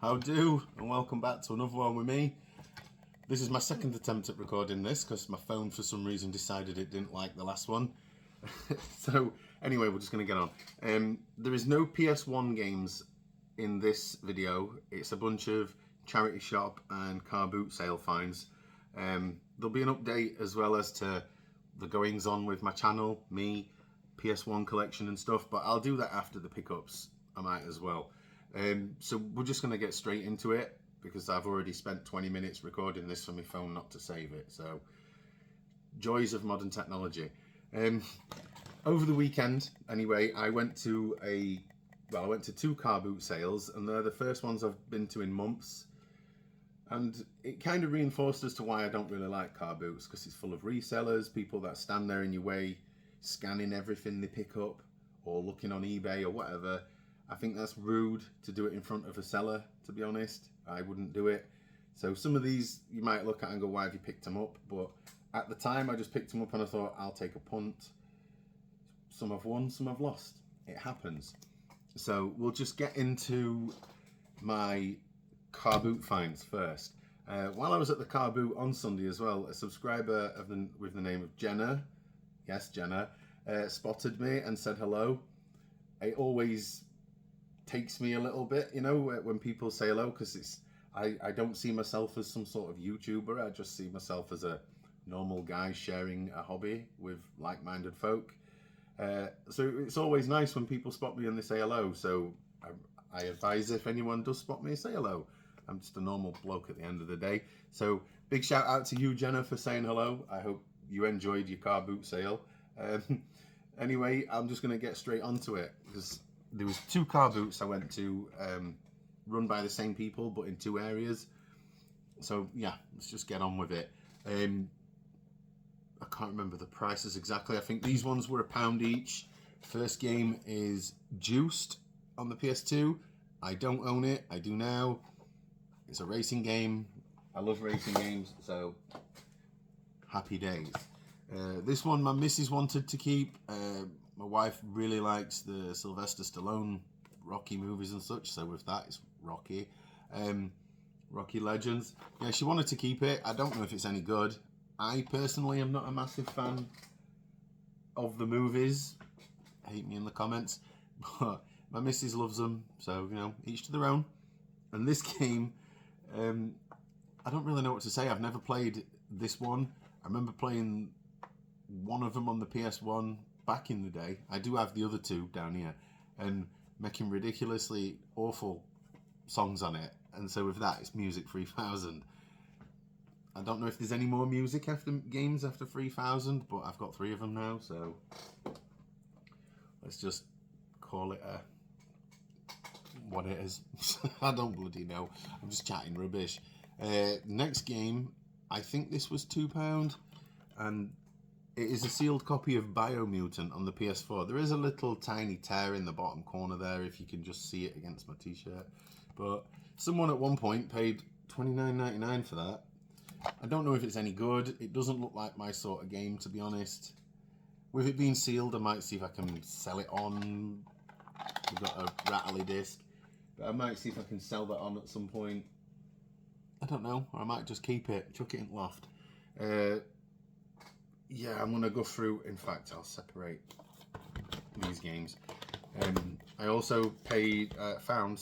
How do, and welcome back to another one with me. This is my second attempt at recording this because my phone for some reason decided it didn't like the last one. So anyway, we're just going to get on. There is no PS1 games in this video. It's a bunch of charity shop and Carboot sale finds. There'll be an update as well as to the goings on with my channel, me, PS1 collection and stuff, but I'll do that after the pickups. I might as well. So we're just going to get straight into it because I've already spent 20 minutes recording this for my phone not to save it. So joys of modern technology. Over the weekend, anyway, I went to two car boot sales, and they're the first ones I've been to in months. And it kind of reinforced as to why I don't really like car boots, because it's full of resellers, people that stand there in your way, scanning everything they pick up, or looking on eBay or whatever. I think that's rude to do it in front of a seller, to be honest. I wouldn't do it. So some of these you might look at and go, why have you picked them up? But at the time I just picked them up and I thought, I'll take a punt. Some I've won, some I've lost. It happens. So we'll just get into my car boot finds first. While I was at the car boot on Sunday as well, a subscriber with the name of Jenna, yes Jenna, spotted me and said hello. It always takes me a little bit, you know, when people say hello, because I don't see myself as some sort of YouTuber. I just see myself as a normal guy sharing a hobby with like-minded folk. So it's always nice when people spot me and they say hello. So I advise, if anyone does spot me, say hello. I'm just a normal bloke at the end of the day. So big shout out to you, Jenna, for saying hello. I hope you enjoyed your car boot sale. Anyway, I'm just going to get straight onto it because there was two car boots I went to, run by the same people but in two areas. So yeah, let's just get on with it. I can't remember the prices exactly. I think these ones were £1 each. First game is Juiced on the PS2. I don't own it. I do now. It's a racing game. I love racing games, so happy days. This one my missus wanted to keep. My wife really likes the Sylvester Stallone Rocky movies and such, so with that it's Rocky. Rocky Legends. Yeah, she wanted to keep it. I don't know if it's any good. I personally am not a massive fan of the movies. Hate me in the comments. But my missus loves them, so, you know, each to their own. And this game, I don't really know what to say. I've never played this one. I remember playing one of them on the PS1 back in the day. I do have the other two down here, and making ridiculously awful songs on it. And so with that, it's Music 3000. I don't know if there's any more music games after 3000, but I've got 3 of them now, so let's just call it what it is. I don't bloody know. I'm just chatting rubbish. Next game, I think this was £2, and it is a sealed copy of Biomutant on the PS4. There is a little tiny tear in the bottom corner there, if you can just see it against my t-shirt. But someone at one point paid $29.99 for that. I don't know if it's any good. It doesn't look like my sort of game, to be honest. With it being sealed, I might see if I can sell it on. We've got a rattly disc. But I might see if I can sell that on at some point. I don't know. Or I might just keep it, chuck it in the loft. Yeah, I'm going to go through. In fact, I'll separate these games. I also found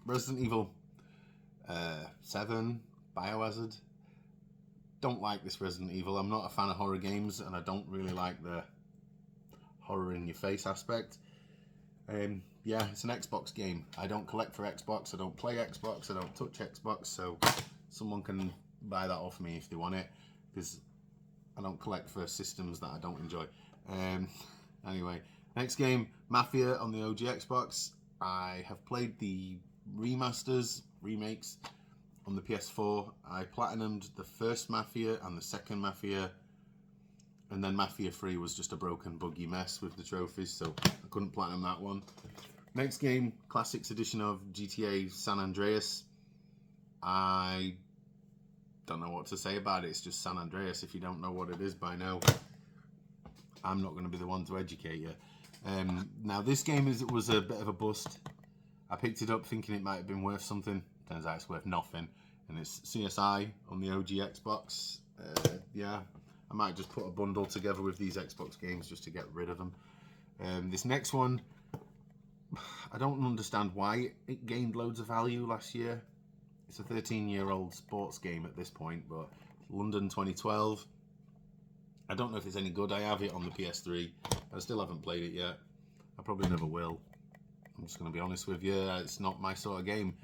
Resident Evil 7, Biohazard. Don't like this Resident Evil. I'm not a fan of horror games, and I don't really like the horror in your face aspect. Yeah, it's an Xbox game. I don't collect for Xbox. I don't play Xbox. I don't touch Xbox. So someone can buy that off me if they want it, because I don't collect for systems that I don't enjoy. Anyway, next game, Mafia on the OG Xbox. I have played the remakes on the PS4. I platinumed the first Mafia and the second Mafia, and then Mafia 3 was just a broken, buggy mess with the trophies, so I couldn't platinum that one. Next game, Classics edition of GTA San Andreas. I don't know what to say about it. It's just San Andreas. If you don't know what it is by now, I'm not going to be the one to educate you. Now this game was a bit of a bust. I picked it up thinking it might have been worth something. Turns out it's worth nothing. And it's CSI on the OG Xbox. Yeah, I might just put a bundle together with these Xbox games just to get rid of them. This next one, I don't understand why it gained loads of value last year. It's a 13-year-old sports game at this point, but London 2012. I don't know if it's any good. I have it on the PS3. I still haven't played it yet. I probably never will. I'm just going to be honest with you. It's not my sort of game.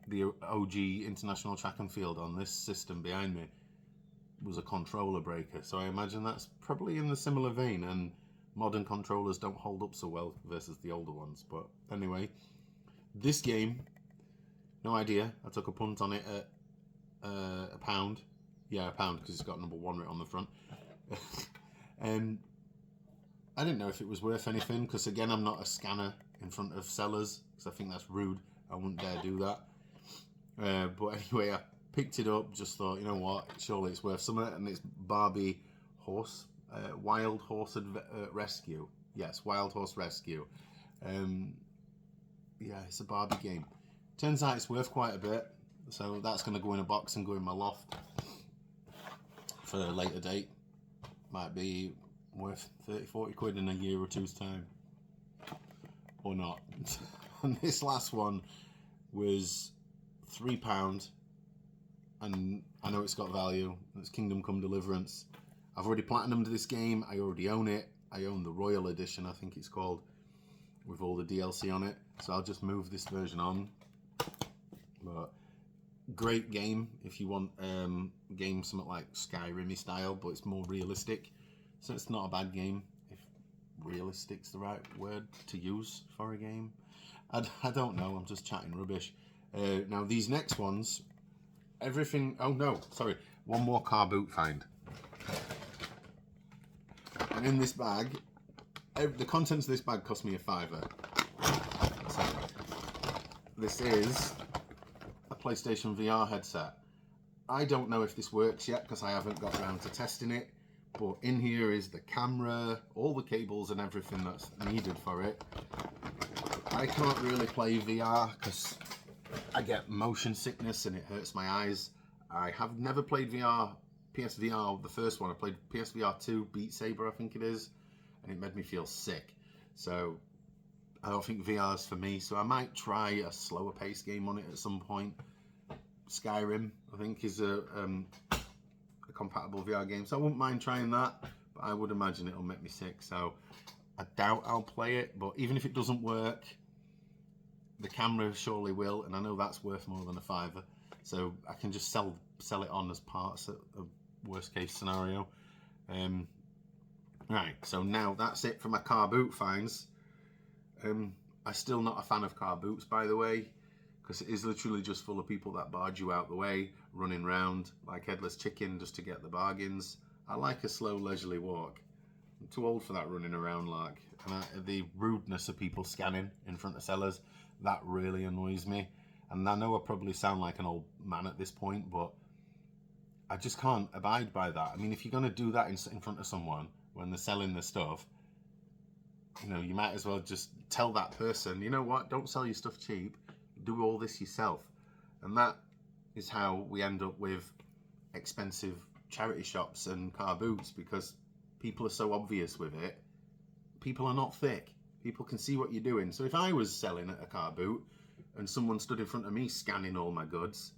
The OG International Track and Field on this system behind me was a controller breaker. So I imagine that's probably in the similar vein. And modern controllers don't hold up so well versus the older ones. But anyway, this game, no idea. I took a punt on it at a pound. Yeah, a pound, because it's got number 1 written on the front. I didn't know if it was worth anything, because again, I'm not a scanner in front of sellers, because I think that's rude. I wouldn't dare do that. But anyway, I picked it up, just thought, you know what, surely it's worth something. And it's Barbie Horse, Wild Horse Rescue. Yes, Wild Horse Rescue. Yeah, it's a Barbie game. Turns out it's worth quite a bit, so that's going to go in a box and go in my loft for a later date. Might be worth 30-40 quid in a year or two's time, or not. And this last one was £3, and I know it's got value. It's Kingdom Come Deliverance. I've already platinumed this game. I already own it. I own the Royal Edition, I think it's called, with all the DLC on it, so I'll just move this version on. But great game if you want game something like Skyrim style, but it's more realistic. So it's not a bad game, if realistic's the right word to use for a game. I don't know, I'm just chatting rubbish. Now these next ones, everything, oh no, sorry, one more Carboot find. And in this bag, the contents of this bag cost me a £5. So this is a PlayStation VR headset. I don't know if this works yet because I haven't got around to testing it, but in here is the camera, all the cables and everything that's needed for it. I can't really play VR because I get motion sickness and it hurts my eyes. I have never played VR, PSVR, the first one. I played PSVR 2, Beat Saber I think it is, and it made me feel sick. So I don't think VR is for me, so I might try a slower paced game on it at some point. Skyrim, I think, is a compatible VR game, so I wouldn't mind trying that, but I would imagine it'll make me sick, so I doubt I'll play it. But even if it doesn't work, the camera surely will, and I know that's worth more than a £5, so I can just sell it on as parts of a worst case scenario. Right, so now that's it for my car boot finds. I'm still not a fan of car boots, by the way, because it is literally just full of people that barge you out the way, running round like headless chicken just to get the bargains. I like a slow, leisurely walk. I'm too old for that running around like. And the rudeness of people scanning in front of sellers, that really annoys me. And I know I probably sound like an old man at this point, but I just can't abide by that. I mean, if you're going to do that in front of someone when they're selling their stuff, you know, you might as well just tell that person, you know what, don't sell your stuff cheap, do all this yourself. And that is how we end up with expensive charity shops and car boots, because people are so obvious with it. People are not thick. People can see what you're doing. So if I was selling at a car boot and someone stood in front of me scanning all my goods,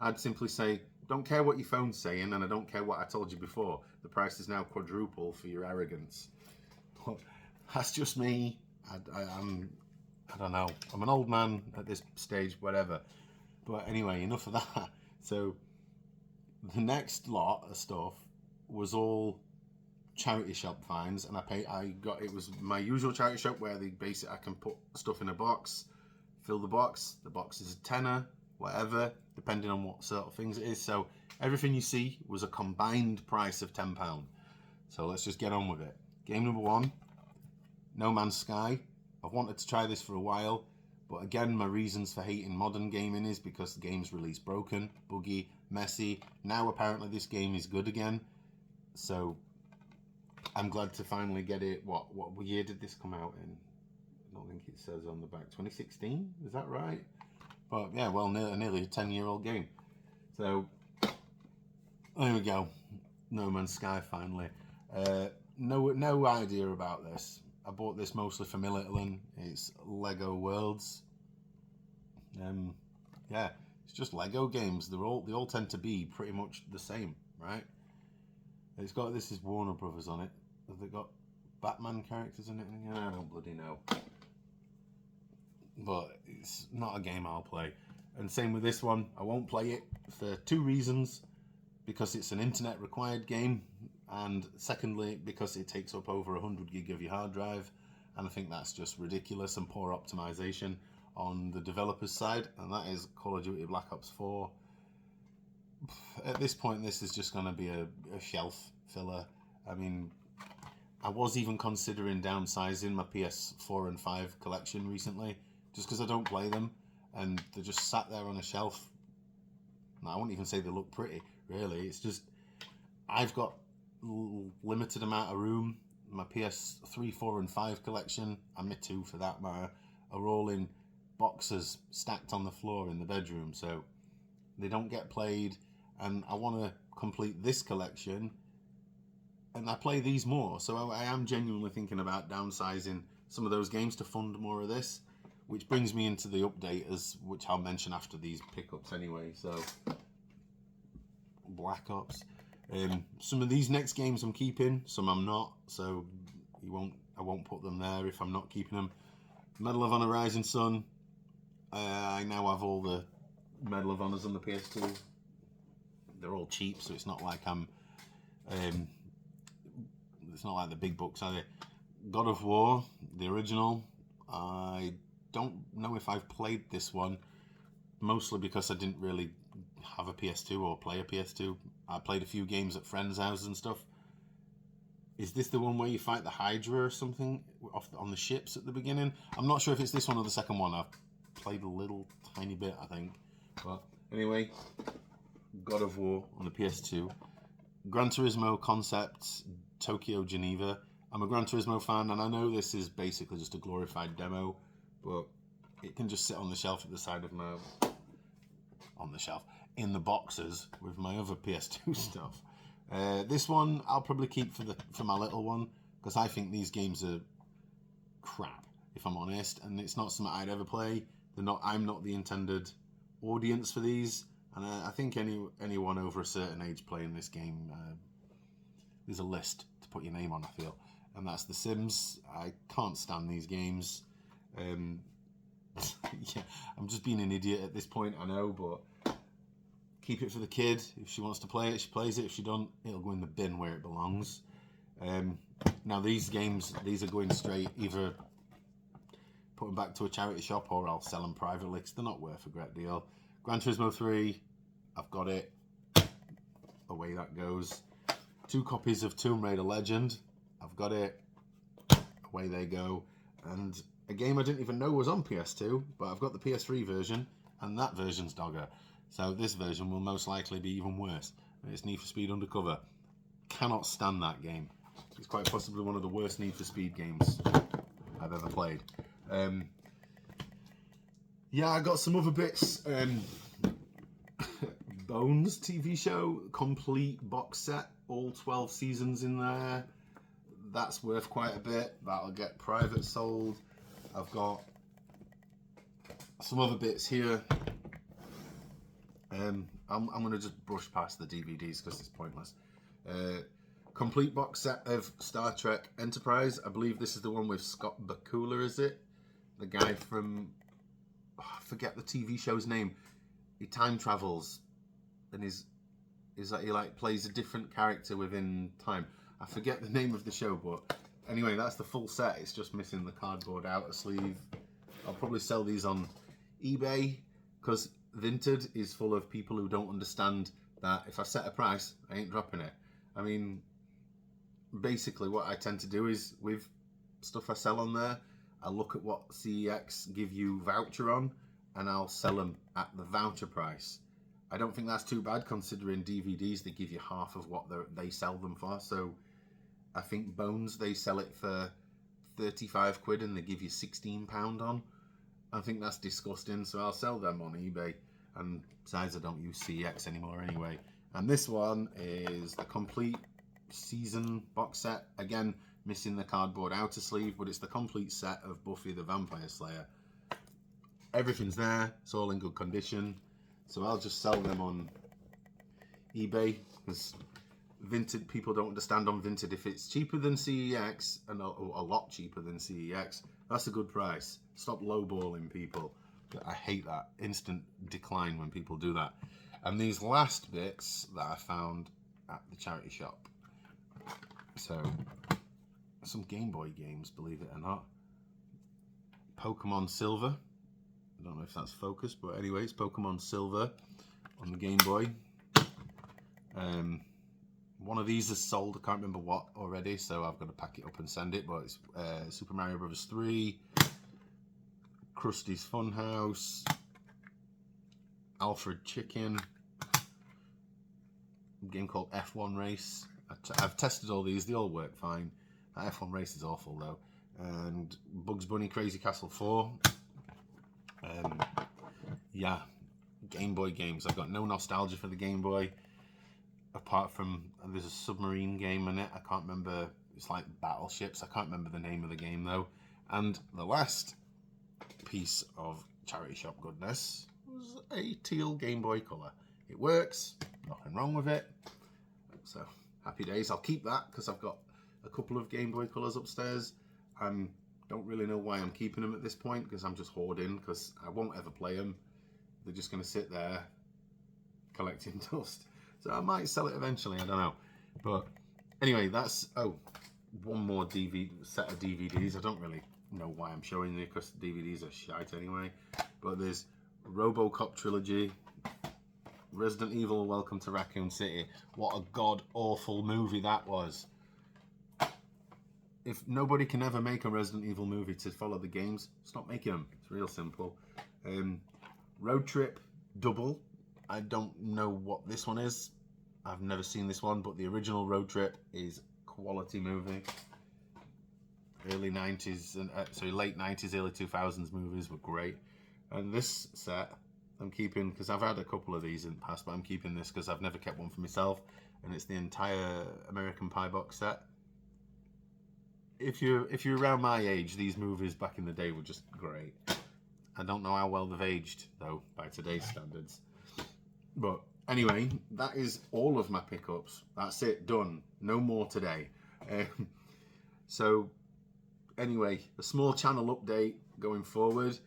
I'd simply say, don't care what your phone's saying, and I don't care what I told you before. The price is now quadruple for your arrogance. But that's just me. I don't know. I'm an old man at this stage, whatever. But anyway, enough of that. So the next lot of stuff was all charity shop finds, and it was my usual charity shop where I can put stuff in a box, fill the box. The box is a tenner, whatever, depending on what sort of things it is. So everything you see was a combined price of £10. So let's just get on with it. Game number 1, No Man's Sky. I've wanted to try this for a while, but again, my reasons for hating modern gaming is because the game's released broken, buggy, messy. Now apparently this game is good again, so I'm glad to finally get it. What year did this come out in? don't think it says on the back. 2016, is that right? But yeah, well, nearly a 10-year-old game. So there we go. No Man's Sky finally. No idea about this. I bought this mostly for my little one. It's Lego Worlds. Yeah, it's just Lego games. They all tend to be pretty much the same, right? It's got, this is Warner Brothers on it. Have they got Batman characters in it? I don't bloody know. But it's not a game I'll play. And same with this one. I won't play it for two reasons. Because it's an internet required game, and secondly, because it takes up over 100 gig of your hard drive, and I think that's just ridiculous and poor optimization on the developer's side, and that is Call of Duty Black Ops 4. At this point, this is just going to be a shelf filler. I mean, I was even considering downsizing my PS4 and 5 collection recently, just because I don't play them, and they're just sat there on a shelf. Now, I wouldn't even say they look pretty, really. It's just, I've got limited amount of room. My PS3, 4 and 5 collection, and my 2 for that matter, are all in boxes stacked on the floor in the bedroom, so they don't get played, and I want to complete this collection, and I play these more, so I am genuinely thinking about downsizing some of those games to fund more of this, which brings me into the updaters, which I'll mention after these pickups anyway. So Black Ops, some of these next games I'm keeping, some I'm not, so I won't put them there if I'm not keeping them. Medal of Honor Rising Sun, I now have all the Medal of Honors on the PS2. They're all cheap, so it's not like it's not like the big bucks, are they? God of War, the original, I don't know if I've played this one, mostly because I didn't really have a PS2 or play a PS2. I played a few games at friends' houses and stuff. Is this the one where you fight the Hydra or something on the ships at the beginning? I'm not sure if it's this one or the second one. I've played a little tiny bit, I think. But anyway, God of War on the PS2. Gran Turismo Concept, Tokyo Geneva. I'm a Gran Turismo fan, and I know this is basically just a glorified demo, but it can just sit on the shelf at the side of my... on the shelf. In the boxes with my other PS2 stuff. This one I'll probably keep for my little one, because I think these games are crap, if I'm honest, and it's not something I'd ever play. I'm not the intended audience for these, and I think anyone over a certain age playing this game, there's a list to put your name on, I feel, and that's The Sims. I can't stand these games. Yeah, I'm just being an idiot at this point, I know, but keep it for the kid. If she wants to play it, she plays it. If she don't, it'll go in the bin where it belongs. Now these games, these are going straight, either put them back to a charity shop or I'll sell them privately because they're not worth a great deal. Gran Turismo 3, I've got it. Away that goes. 2 copies of Tomb Raider Legend, I've got it. Away they go. And a game I didn't even know was on PS2, but I've got the PS3 version, and that version's dogger. So this version will most likely be even worse. It's Need for Speed Undercover. Cannot stand that game. It's quite possibly one of the worst Need for Speed games I've ever played. Yeah, I got some other bits. Bones TV show, complete box set, all 12 seasons in there. That's worth quite a bit. That'll get private sold. I've got some other bits here. I'm going to just brush past the DVDs because it's pointless. Complete box set of Star Trek Enterprise. I believe this is the one with Scott Bakula, is it? The guy from... I forget the TV show's name. He time travels. And is that he like plays a different character within time. I forget the name of the show, but anyway, that's the full set. It's just missing the cardboard outer sleeve. I'll probably sell these on eBay because Vinted is full of people who don't understand that if I set a price, I ain't dropping it. I mean, basically what I tend to do is with stuff I sell on there, I look at what CEX give you voucher on and I'll sell them at the voucher price. I don't think that's too bad considering DVDs, they give you half of what they sell them for. So I think Bones, they sell it for 35 quid and they give you £16 on. I think that's disgusting, so I'll sell them on eBay. And besides, I don't use CEX anymore anyway. And this one is the complete season box set. Again, missing the cardboard outer sleeve, but it's the complete set of Buffy the Vampire Slayer. Everything's there, it's all in good condition. So I'll just sell them on eBay, because Vinted, people don't understand on Vinted. If it's cheaper than CEX, and a lot cheaper than CEX, that's a good price. Stop lowballing people. I hate that instant decline when people do that. And these last bits that I found at the charity shop. So, some Game Boy games, believe it or not. Pokemon Silver. I don't know if that's focused, but anyway, it's Pokemon Silver on the Game Boy. One of these is sold, I can't remember what already, so I've got to pack it up and send it, but it's Super Mario Bros. 3, Krusty's Funhouse, Alfred Chicken, a game called F1 Race. I've tested all these, they all work fine. That F1 Race is awful though. And Bugs Bunny Crazy Castle 4. Yeah, Game Boy games. I've got no nostalgia for the Game Boy. Apart from, there's a submarine game in it. I can't remember, it's like battleships. I can't remember the name of the game though. And the last piece of charity shop goodness was a teal Game Boy Color. It works, nothing wrong with it. So, happy days. I'll keep that because I've got a couple of Game Boy Colors upstairs. Don't really know why I'm keeping them at this point, because I'm just hoarding, because I won't ever play them. They're just going to sit there collecting dust. So I might sell it eventually, I don't know. But anyway, that's, one more set of DVDs. I don't really know why I'm showing you, because DVDs are shite anyway. But there's RoboCop Trilogy, Resident Evil Welcome to Raccoon City. What a god-awful movie that was. If nobody can ever make a Resident Evil movie to follow the games, stop making them. It's real simple. Road Trip Double. I don't know what this one is. I've never seen this one, but the original Road Trip is quality movie. Early 90s, late 90s, early 2000s movies were great. And this set, I'm keeping, because I've had a couple of these in the past, but I'm keeping this because I've never kept one for myself. And it's the entire American Pie box set. If you're around my age, these movies back in the day were just great. I don't know how well they've aged, though, by today's standards. But anyway, that is all of my pickups. That's it, done. No more today. So, anyway, a small channel update going forward.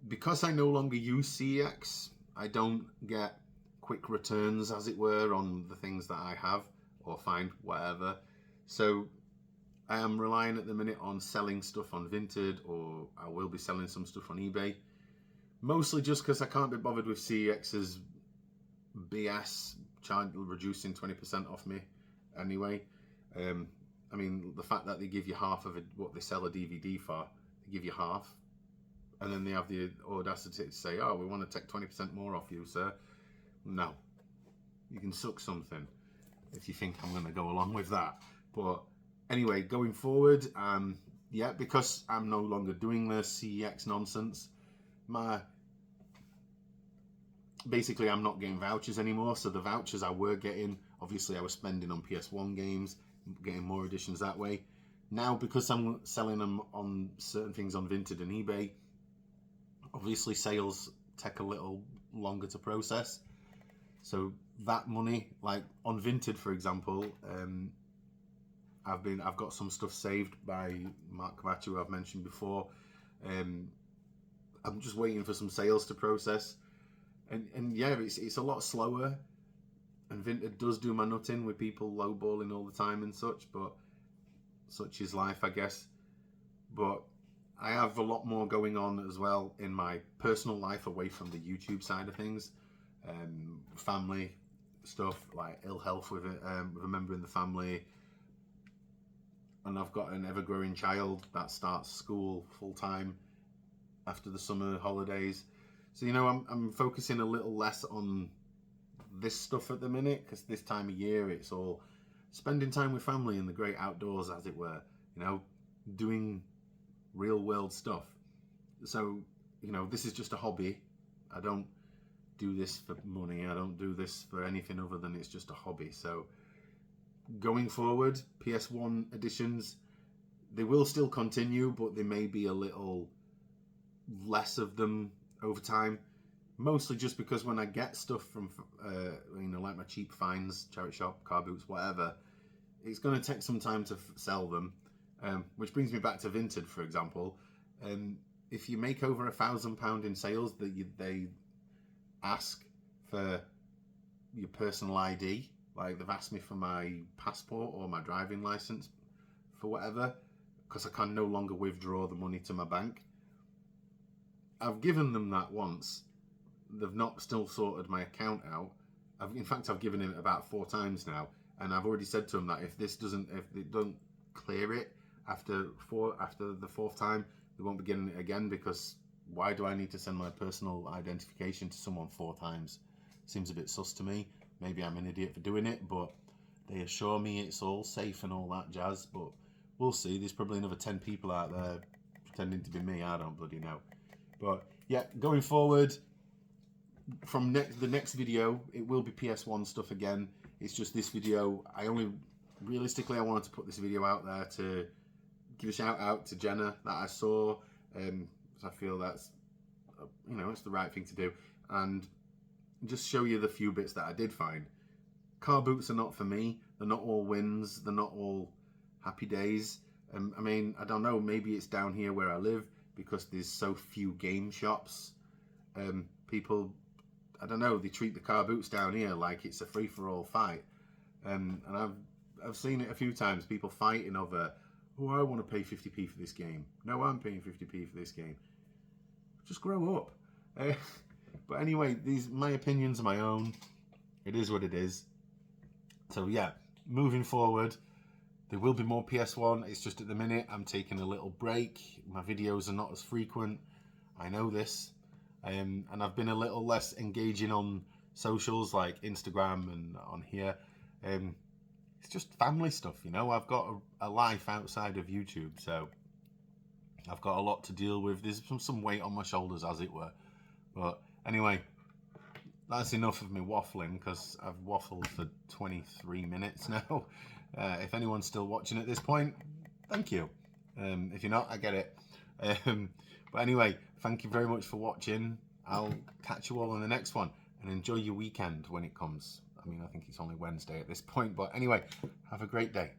Because I no longer use CEX, I don't get quick returns, as it were, on the things that I have or find, whatever. So, I am relying at the minute on selling stuff on Vinted, or I will be selling some stuff on eBay. Mostly just because I can't be bothered with CEX's BS reducing 20% off me anyway. I mean, the fact that they give you half of what they sell a DVD for, they give you half, and then they have the audacity to say, oh, we want to take 20% more off you, sir. No. You can suck something if you think I'm going to go along with that. But anyway, going forward, yeah, because I'm no longer doing the CEX nonsense, basically I'm not getting vouchers anymore. So the vouchers I were getting, obviously I was spending on PS1 games, getting more editions that way. Now, because I'm selling them on certain things on Vinted and eBay, obviously sales take a little longer to process. So that money, like on Vinted, for example, I've got some stuff saved by Mark Kavachu, who I've mentioned before. I'm just waiting for some sales to process, and yeah, it's a lot slower. And Vinted does do my nutting with people lowballing all the time and such, but such is life, I guess. But I have a lot more going on as well in my personal life away from the YouTube side of things. Family stuff, like ill health with a member in the family. And I've got an ever-growing child that starts school full-time after the summer holidays. So, you know, I'm focusing a little less on this stuff at the minute, because this time of year it's all spending time with family in the great outdoors, as it were. You know, doing real world stuff. So, you know, this is just a hobby. I don't do this for money. I don't do this for anything other than it's just a hobby. So going forward, PS1 editions, they will still continue, but there may be a little less of them over time. Mostly just because when I get stuff from, you know, like my cheap finds, charity shop, Carboots, whatever, it's going to take some time to sell them. Which brings me back to Vinted, for example. If you make over £1,000 in sales, they ask for your personal ID. Like they've asked me for my passport or my driving license for whatever, because I can no longer withdraw the money to my bank. I've given them that once. They've not still sorted my account out. In fact, I've given it about 4 times now, and I've already said to them that if they don't clear it after the 4th time, they won't be getting it again, because why do I need to send my personal identification to someone 4 times? Seems a bit sus to me. Maybe I'm an idiot for doing it, but they assure me it's all safe and all that jazz, but we'll see. There's probably another 10 people out there pretending to be me. I don't bloody know. But yeah, going forward, from the next video, it will be PS1 stuff again. It's just this video, realistically, I wanted to put this video out there to give a shout out to Jenna that I saw. I feel that's, you know, it's the right thing to do. And just show you the few bits that I did find. Car boots are not for me. They're not all wins. They're not all happy days. I mean, I don't know, maybe it's down here where I live because there's so few game shops. People, I don't know, they treat the car boots down here like it's a free-for-all fight. And I've seen it a few times, people fighting over, oh, I want to pay 50p for this game. No, I'm paying 50p for this game. Just grow up. But anyway, my opinions are my own. It is what it is. So yeah, moving forward, there will be more PS1. It's just at the minute I'm taking a little break. My videos are not as frequent. I know this. And I've been a little less engaging on socials like Instagram and on here. It's just family stuff, you know. I've got a life outside of YouTube, so I've got a lot to deal with. There's some weight on my shoulders, as it were. But anyway, that's enough of me waffling, because I've waffled for 23 minutes now. If anyone's still watching at this point, thank you. If you're not, I get it. But anyway, thank you very much for watching. I'll catch you all in the next one, and enjoy your weekend when it comes. I mean, I think it's only Wednesday at this point, but anyway, have a great day.